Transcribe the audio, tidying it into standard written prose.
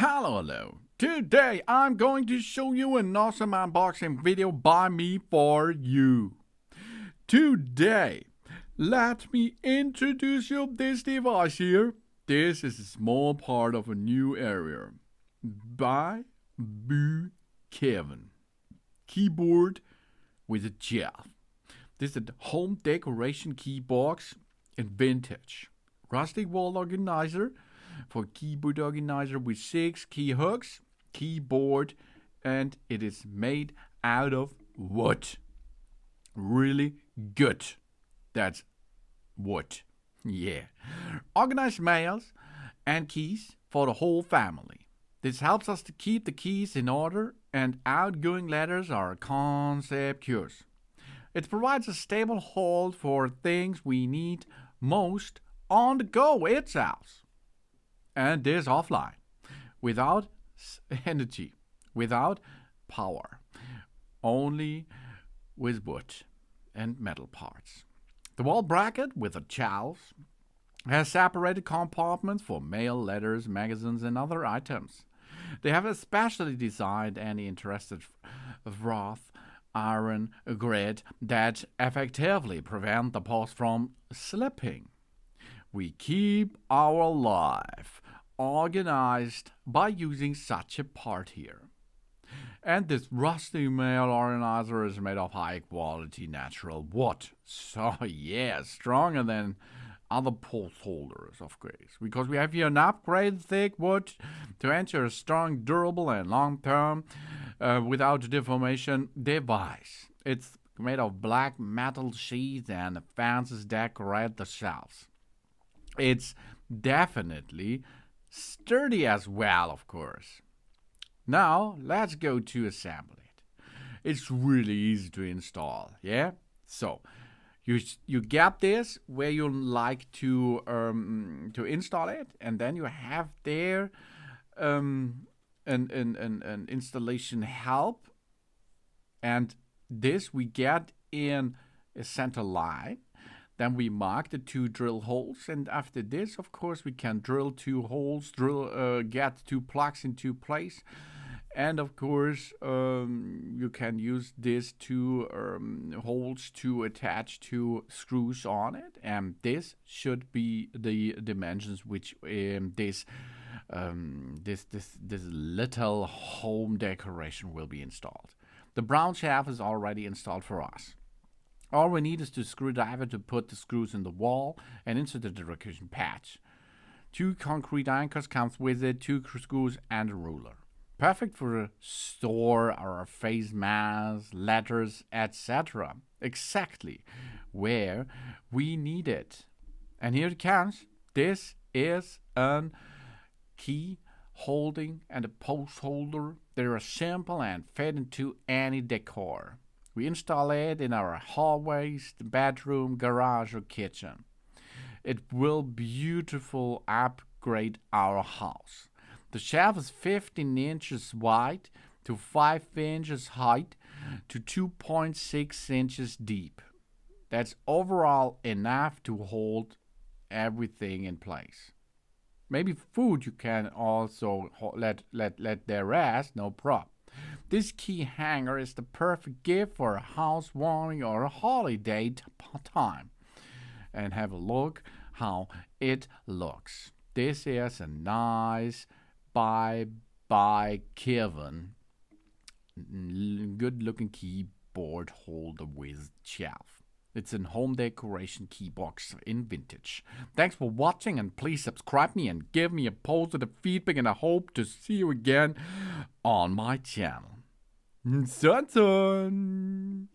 Hello. Today I'm going to show you an awesome unboxing video by me for you. Today, let me introduce you this device here. This is a small part of a new area. By Boo Kevin. Keyboard with a shelf. This is a home decoration key box in vintage. Rustic Wall Organizer for keyboard organizer with 6 key hooks, keyboard, and it is made out of wood. Really good. That's wood. Yeah. Organized mails and keys for the whole family. This helps us to keep the keys in order, and outgoing letters are conspicuous. It provides a stable hold for things we need most on the go itself. And this offline, without energy, without power, only with wood and metal parts. The wall bracket with the shelves has separated compartments for mail, letters, magazines, and other items. They have especially designed any interested wrought iron grid that effectively prevent the post from slipping. We keep our life organized by using such a part here. And this rusty mail organizer is made of high quality natural wood. So yeah, stronger than other post holders, of course. Because we have here an upgraded thick wood to ensure a strong, durable, and long-term without deformation device. It's made of black metal sheets, and the fences decorate the shelves. It's definitely sturdy as well, of course. Now, let's go to assemble it. It's really easy to install, yeah? So, you get this where you like to install it, and then you have there an installation help, and this we get in a center line. Then we mark the 2 drill holes, and after this, of course, we can drill 2 holes, get 2 plugs into place, and of course, you can use these 2 holes to attach 2 screws on it, and this should be the dimensions which this little home decoration will be installed. The brown shaft is already installed for us. All we need is the screwdriver to put the screws in the wall and into the decoration patch. 2 concrete anchors comes with it, 2 screws, and a ruler. Perfect for a store or face masks, letters, etc. Exactly where we need it. And here it comes. This is a key holding and a post holder. They are simple and fit into any decor. We install it in our hallways, bedroom, garage, or kitchen. It will beautifully upgrade our house. The shelf is 15 inches wide to 5 inches height to 2.6 inches deep. That's overall enough to hold everything in place. Maybe food you can also let there rest, no problem. This key hanger is the perfect gift for a housewarming or a holiday time. And have a look how it looks. This is a nice by Kevin good looking keyboard holder with shelf. It's a home decoration key box in vintage. Thanks for watching, and please subscribe me and give me a positive feedback, and I hope to see you again on my channel. Sun.